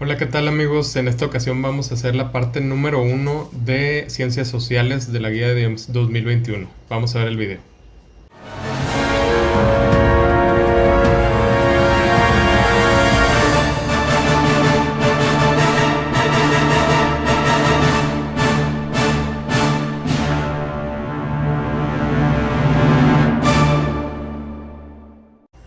Hola, ¿qué tal amigos? En esta ocasión vamos a hacer la parte número uno de Ciencias Sociales de la guía de 2021. Vamos a ver el video.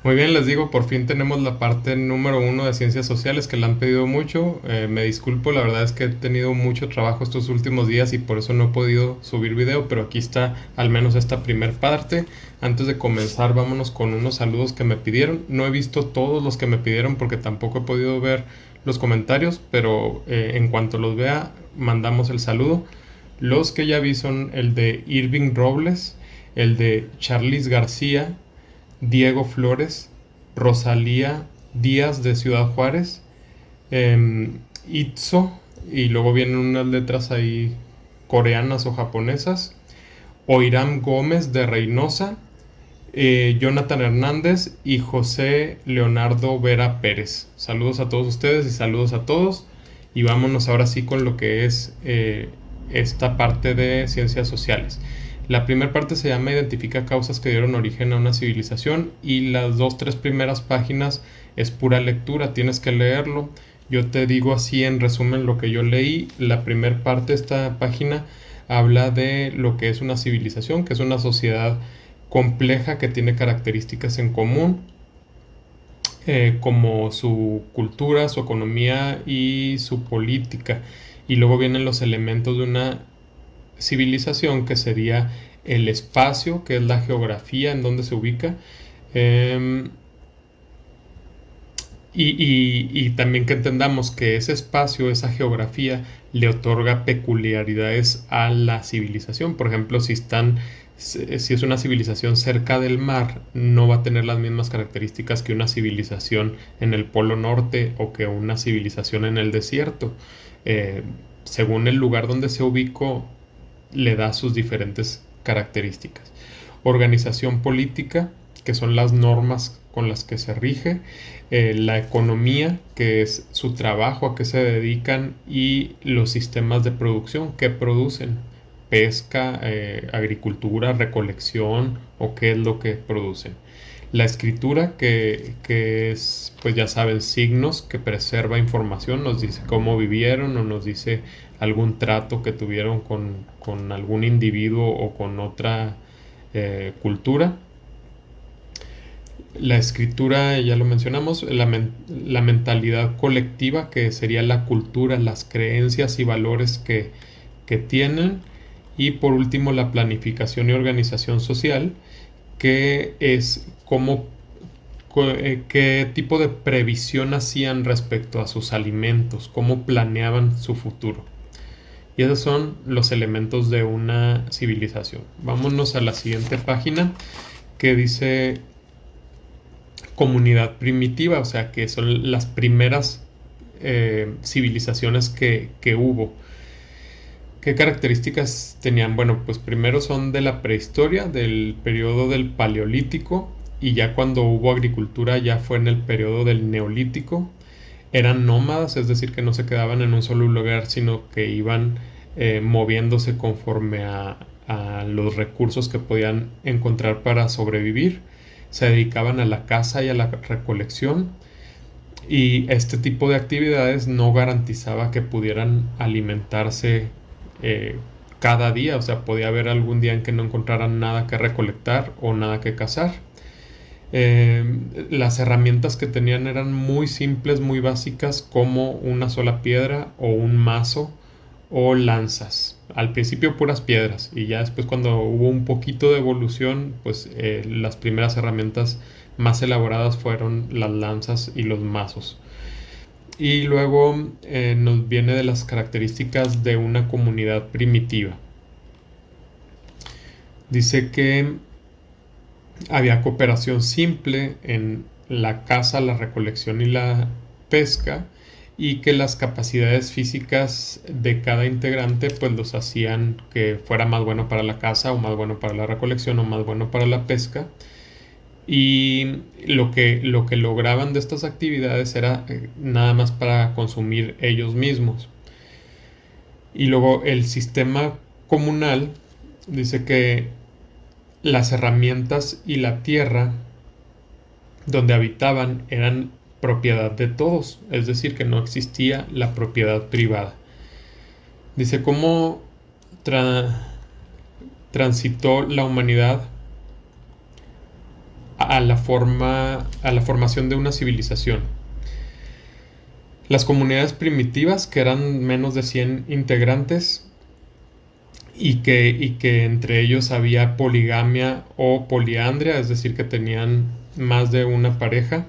Muy bien, les digo, por fin tenemos la parte número uno de Ciencias Sociales que la han pedido mucho. Me disculpo, la verdad es que he tenido mucho trabajo estos últimos días y por eso no he podido subir video, pero aquí está al menos esta primer parte. Antes de comenzar, vámonos con unos saludos que me pidieron. No he visto todos los que me pidieron porque tampoco he podido ver los comentarios, pero en cuanto los vea, mandamos el saludo. Los que ya vi son el de Irving Robles, el de Charlis García, Diego Flores, Rosalía Díaz de Ciudad Juárez, Itzo, y luego vienen unas letras ahí coreanas o japonesas, Oiram Gómez de Reynosa, Jonathan Hernández y José Leonardo Vera Pérez. Saludos a todos ustedes y saludos a todos. Y vámonos ahora sí con lo que es esta parte de ciencias sociales. La primera parte se llama Identifica causas que dieron origen a una civilización y las tres primeras páginas es pura lectura, tienes que leerlo. Yo te digo así en resumen lo que yo leí. La primera parte de esta página habla de lo que es una civilización, que es una sociedad compleja que tiene características en común, como su cultura, su economía y su política. Y luego vienen los elementos de una civilización, que sería el espacio, que es la geografía en donde se ubica, y también que entendamos que ese espacio, esa geografía, le otorga peculiaridades a la civilización. Por ejemplo, si es una civilización cerca del mar, no va a tener las mismas características que una civilización en el Polo Norte o que una civilización en el desierto. Según el lugar donde se ubicó, le da sus diferentes características. Organización política, que son las normas con las que se rige, la economía, que es su trabajo, a qué se dedican, y los sistemas de producción, que producen, pesca, agricultura, recolección o qué es lo que producen. La escritura, que es, pues ya saben, signos, que preserva información, nos dice cómo vivieron o nos dice algún trato que tuvieron con algún individuo o con otra cultura. La escritura, ya lo mencionamos, la mentalidad colectiva, que sería la cultura, las creencias y valores que tienen. Y por último, la planificación y organización social, que es qué tipo de previsión hacían respecto a sus alimentos, cómo planeaban su futuro. Y esos son los elementos de una civilización. Vámonos a la siguiente página, que dice comunidad primitiva, o sea, que son las primeras civilizaciones que hubo. ¿Qué características tenían? Bueno, pues primero son de la prehistoria, del periodo del Paleolítico, y ya cuando hubo agricultura ya fue en el periodo del Neolítico. Eran nómadas, es decir, que no se quedaban en un solo lugar, sino que iban moviéndose conforme a los recursos que podían encontrar para sobrevivir. Se dedicaban a la caza y a la recolección, y este tipo de actividades no garantizaba que pudieran alimentarse eh, cada día. O sea, podía haber algún día en que no encontraran nada que recolectar o nada que cazar. Las herramientas que tenían eran muy simples, muy básicas, como una sola piedra o un mazo o lanzas. Al principio puras piedras, y ya después, cuando hubo un poquito de evolución, pues las primeras herramientas más elaboradas fueron las lanzas y los mazos. Y luego nos viene de las características de una comunidad primitiva. Dice que había cooperación simple en la caza, la recolección y la pesca, y que las capacidades físicas de cada integrante pues los hacían que fuera más bueno para la caza o más bueno para la recolección o más bueno para la pesca. y lo que lograban de estas actividades era nada más para consumir ellos mismos. Y luego el sistema comunal dice que las herramientas y la tierra donde habitaban eran propiedad de todos, es decir, que no existía la propiedad privada. Dice cómo transitó la humanidad a la formación de una civilización. Las comunidades primitivas, que eran menos de 100 integrantes, y que entre ellos había poligamia o poliandria, es decir, que tenían más de una pareja.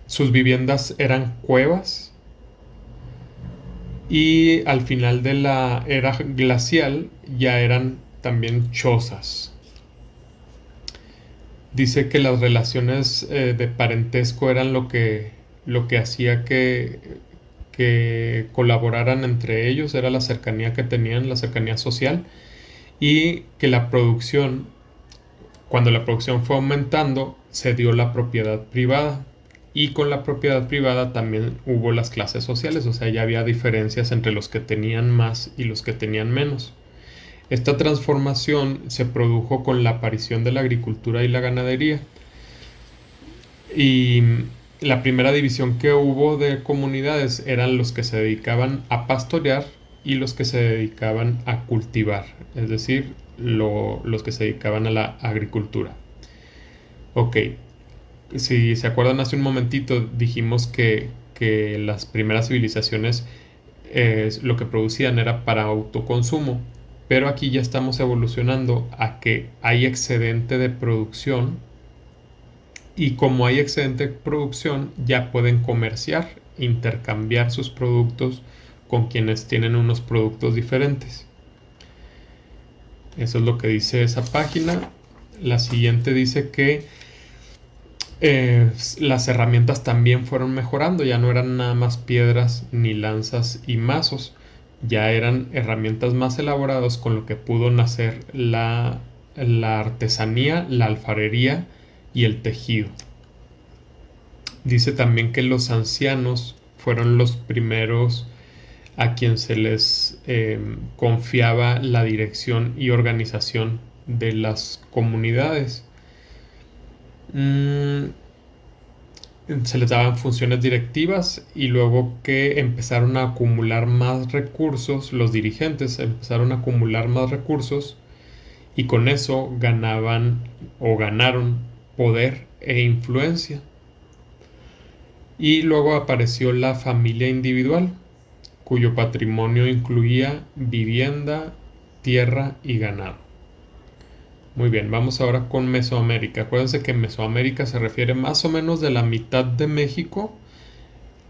Sus viviendas eran cuevas, y al final de la era glacial ya eran también chozas. Dice que las relaciones de parentesco eran lo que hacía que colaboraran entre ellos, era la cercanía que tenían, la cercanía social, y que la producción, cuando la producción fue aumentando, se dio la propiedad privada, y con la propiedad privada también hubo las clases sociales, o sea, ya había diferencias entre los que tenían más y los que tenían menos. Esta transformación se produjo con la aparición de la agricultura y la ganadería. Y la primera división que hubo de comunidades eran los que se dedicaban a pastorear y los que se dedicaban a cultivar, es decir, los que se dedicaban a la agricultura. Ok, si se acuerdan, hace un momentito dijimos que las primeras civilizaciones lo que producían era para autoconsumo, pero aquí ya estamos evolucionando a que hay excedente de producción, y como hay excedente de producción ya pueden comerciar, intercambiar sus productos con quienes tienen unos productos diferentes. Eso es lo que dice esa página. La siguiente dice que las herramientas también fueron mejorando, ya no eran nada más piedras ni lanzas y mazos, ya eran herramientas más elaboradas, con lo que pudo nacer la artesanía, la alfarería y el tejido. Dice también que los ancianos fueron los primeros a quien se les confiaba la dirección y organización de las comunidades. Se les daban funciones directivas, y luego que empezaron a acumular más recursos, los dirigentes empezaron a acumular más recursos, y con eso ganaron poder e influencia. Y luego apareció la familia individual, cuyo patrimonio incluía vivienda, tierra y ganado. Muy bien, vamos ahora con Mesoamérica. Acuérdense que Mesoamérica se refiere más o menos de la mitad de México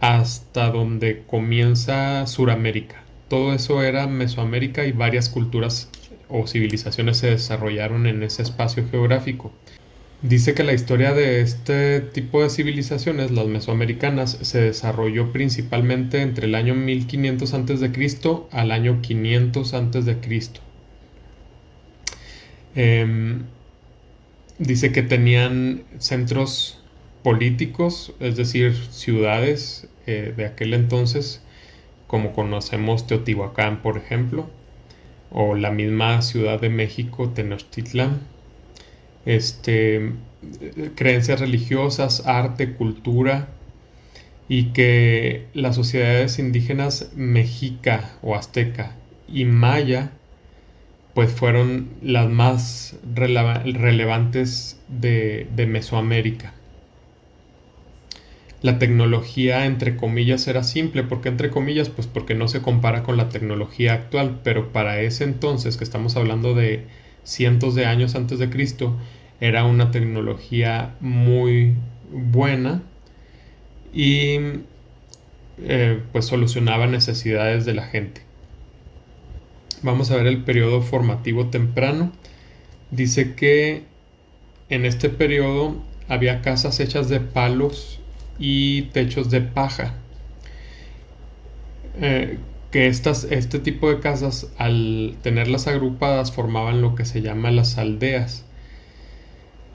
hasta donde comienza Suramérica. Todo eso era Mesoamérica, y varias culturas o civilizaciones se desarrollaron en ese espacio geográfico. Dice que la historia de este tipo de civilizaciones, las mesoamericanas, se desarrolló principalmente entre el año 1500 a.C. al año 500 a.C. Dice que tenían centros políticos, es decir, ciudades de aquel entonces, como conocemos Teotihuacán, por ejemplo, o la misma Ciudad de México, Tenochtitlán. Creencias religiosas, arte, cultura, y que las sociedades indígenas mexica o azteca y maya pues fueron las más relevantes de Mesoamérica. La tecnología, entre comillas, era simple. ¿Por qué entre comillas? Pues porque no se compara con la tecnología actual, pero para ese entonces, que estamos hablando de cientos de años antes de Cristo, era una tecnología muy buena, y pues solucionaba necesidades de la gente. Vamos a ver el periodo formativo temprano. Dice que en este periodo había casas hechas de palos y techos de paja. Que este tipo de casas, al tenerlas agrupadas, formaban lo que se llama las aldeas.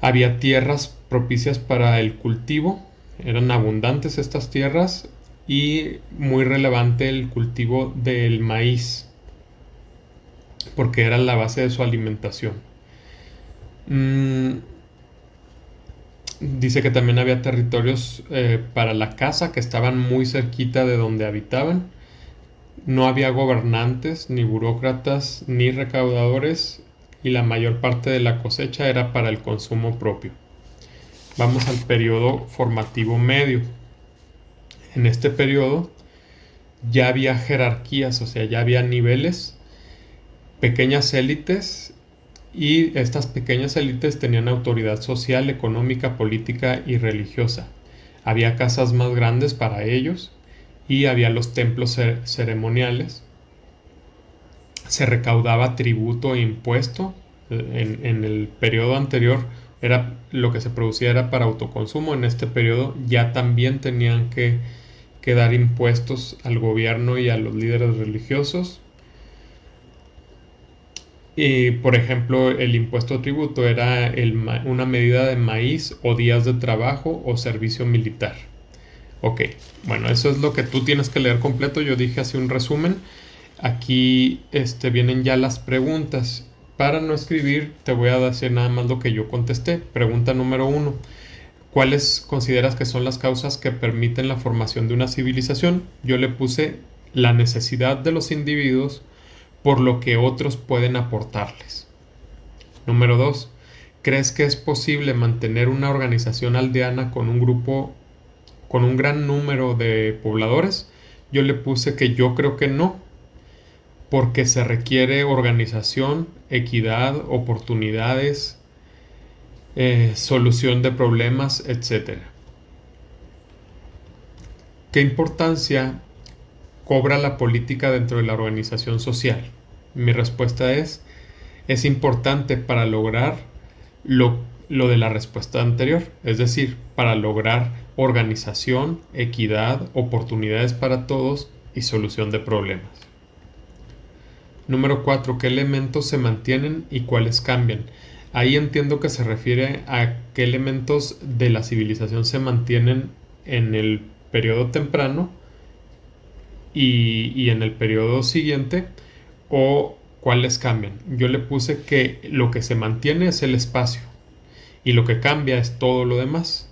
Había tierras propicias para el cultivo, eran abundantes estas tierras, y muy relevante el cultivo del maíz, porque era la base de su alimentación. Dice que también había territorios para la caza que estaban muy cerquita de donde habitaban. No había gobernantes, ni burócratas, ni recaudadores, y la mayor parte de la cosecha era para el consumo propio. Vamos al periodo formativo medio. En este periodo ya había jerarquías, o sea, ya había niveles, pequeñas élites, y estas pequeñas élites tenían autoridad social, económica, política y religiosa. Había casas más grandes para ellos y había los templos ceremoniales. Se recaudaba tributo e impuesto. En el periodo anterior lo que se producía era para autoconsumo. En este periodo ya también tenían que dar impuestos al gobierno y a los líderes religiosos. Y, por ejemplo, el impuesto tributo era una medida de maíz o días de trabajo o servicio militar. Ok, bueno, eso es lo que tú tienes que leer completo. Yo dije así un resumen. Aquí vienen ya las preguntas. Para no escribir, te voy a decir nada más lo que yo contesté. Pregunta número 1. ¿Cuáles consideras que son las causas que permiten la formación de una civilización? Yo le puse la necesidad de los individuos por lo que otros pueden aportarles. Número 2. ¿Crees que es posible mantener una organización aldeana con un gran número de pobladores? Yo le puse que yo creo que no, porque se requiere organización, equidad, oportunidades, solución de problemas, etc. ¿Qué importancia cobra la política dentro de la organización social? Mi respuesta es importante para lograr lo de la respuesta anterior, es decir, para lograr organización, equidad, oportunidades para todos y solución de problemas. Número 4. ¿Qué elementos se mantienen y cuáles cambian? Ahí entiendo que se refiere a qué elementos de la civilización se mantienen en el periodo temprano y en el periodo siguiente, o cuáles cambian. Yo le puse que lo que se mantiene es el espacio y lo que cambia es todo lo demás: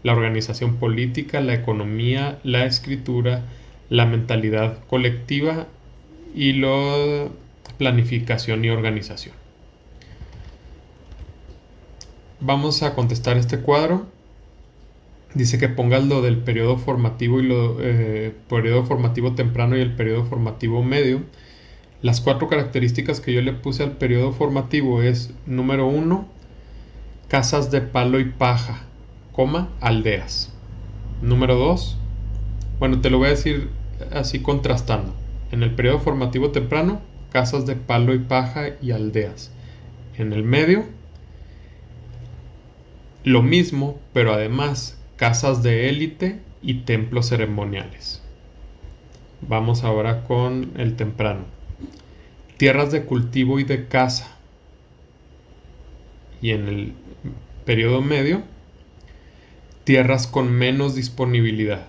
la organización política, la economía, la escritura, la mentalidad colectiva y la planificación y organización. Vamos a contestar este cuadro. Dice que pongas lo del periodo formativo y periodo formativo temprano y el periodo formativo medio. Las 4 características que yo le puse al periodo formativo es: número 1, casas de palo y paja, aldeas. Número 2, bueno, te lo voy a decir así contrastando. En el periodo formativo temprano, casas de palo y paja y aldeas. En el medio, lo mismo, pero además casas de élite y templos ceremoniales. Vamos ahora con el temprano. Tierras de cultivo y de caza. Y en el periodo medio, tierras con menos disponibilidad.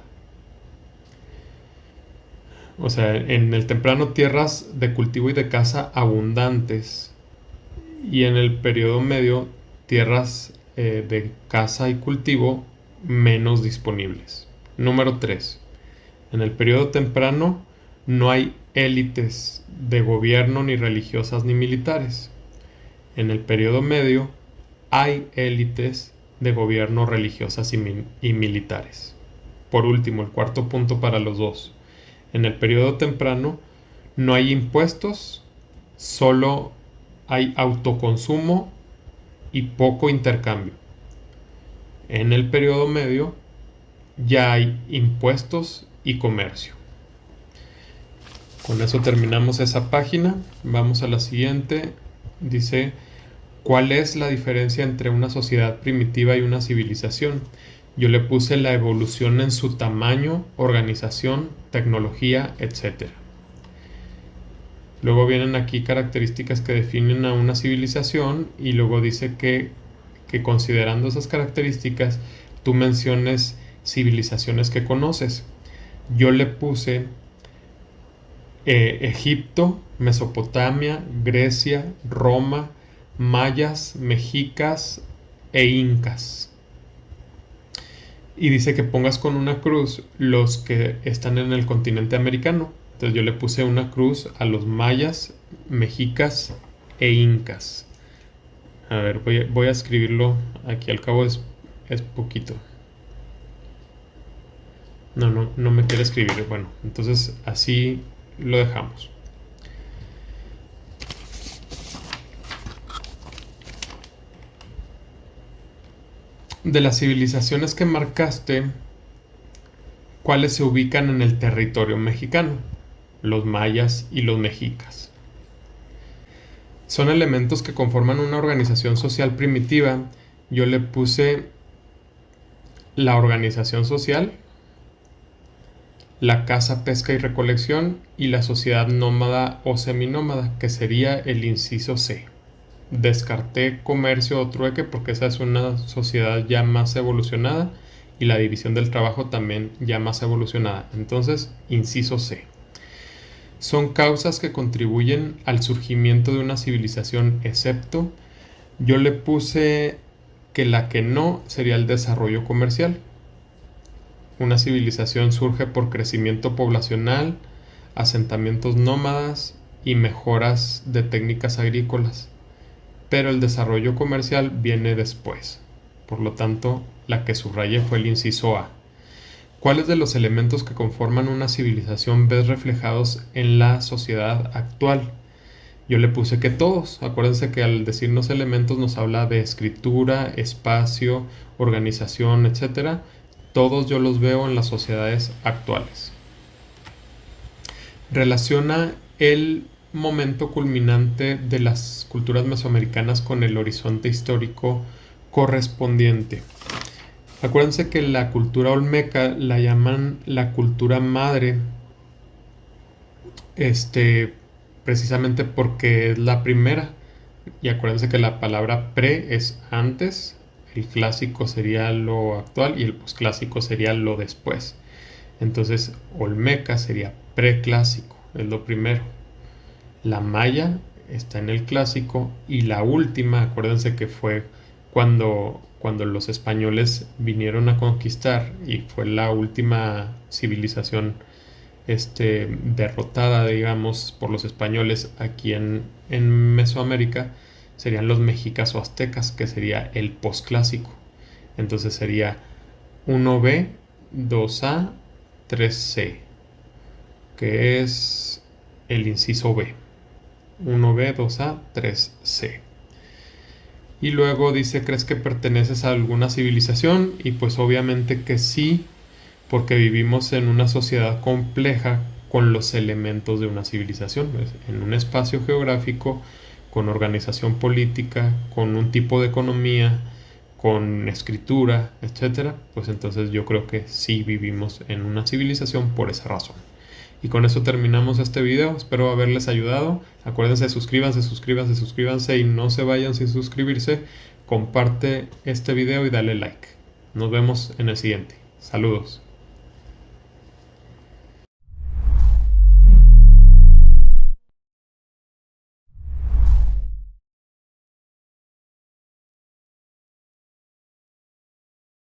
O sea, en el temprano, tierras de cultivo y de caza abundantes. Y en el periodo medio, tierras de caza y cultivo menos disponibles. Número 3. En el periodo temprano no hay élites de gobierno, ni religiosas, ni militares. En el periodo medio hay élites de gobierno, religiosas y militares. Por último, el cuarto punto para los dos. En el periodo temprano no hay impuestos, solo hay autoconsumo y poco intercambio. En el periodo medio ya hay impuestos y comercio. Con eso terminamos esa página. Vamos a la siguiente. Dice: ¿cuál es la diferencia entre una sociedad primitiva y una civilización? Yo le puse la evolución en su tamaño, organización, tecnología, etc. Luego vienen aquí características que definen a una civilización, y luego dice que que considerando esas características tú menciones civilizaciones que conoces. Yo le puse Egipto, Mesopotamia, Grecia, Roma, mayas, mexicas e incas. Y dice que pongas con una cruz los que están en el continente americano. Entonces yo le puse una cruz a los mayas, mexicas e incas. A ver, voy a escribirlo aquí, al cabo es poquito. No me quiere escribir. Bueno, entonces así lo dejamos. De las civilizaciones que marcaste, ¿cuáles se ubican en el territorio mexicano? Los mayas y los mexicas. Son elementos que conforman una organización social primitiva. Yo le puse la organización social, la caza, pesca y recolección y la sociedad nómada o seminómada, que sería el inciso C. Descarté comercio o trueque porque esa es una sociedad ya más evolucionada y la división del trabajo también ya más evolucionada. Entonces, inciso C. Son causas que contribuyen al surgimiento de una civilización, excepto. Yo le puse que la que no sería el desarrollo comercial. Una civilización surge por crecimiento poblacional, asentamientos nómadas y mejoras de técnicas agrícolas, pero el desarrollo comercial viene después. Por lo tanto, la que subrayé fue el inciso A. ¿Cuáles de los elementos que conforman una civilización ves reflejados en la sociedad actual? Yo le puse que todos. Acuérdense que al decirnos elementos nos habla de escritura, espacio, organización, etc. Todos yo los veo en las sociedades actuales. Relaciona el momento culminante de las culturas mesoamericanas con el horizonte histórico correspondiente. Acuérdense que la cultura olmeca la llaman la cultura madre, precisamente porque es la primera. Y acuérdense que la palabra pre es antes, el clásico sería lo actual y el posclásico sería lo después. Entonces, olmeca sería preclásico, es lo primero. La maya está en el clásico y la última, acuérdense que fue cuando los españoles vinieron a conquistar y fue la última civilización derrotada, digamos, por los españoles aquí en Mesoamérica, serían los mexicas o aztecas, que sería el posclásico. Entonces sería 1B, 2A, 3C, que es el inciso B. 1B, 2A, 3C. Y luego dice, ¿crees que perteneces a alguna civilización? Y pues obviamente que sí, porque vivimos en una sociedad compleja con los elementos de una civilización, en un espacio geográfico, con organización política, con un tipo de economía, con escritura, etc. Pues entonces yo creo que sí vivimos en una civilización por esa razón. Y con eso terminamos este video. Espero haberles ayudado. Acuérdense, suscríbanse y no se vayan sin suscribirse. Comparte este video y dale like. Nos vemos en el siguiente. Saludos.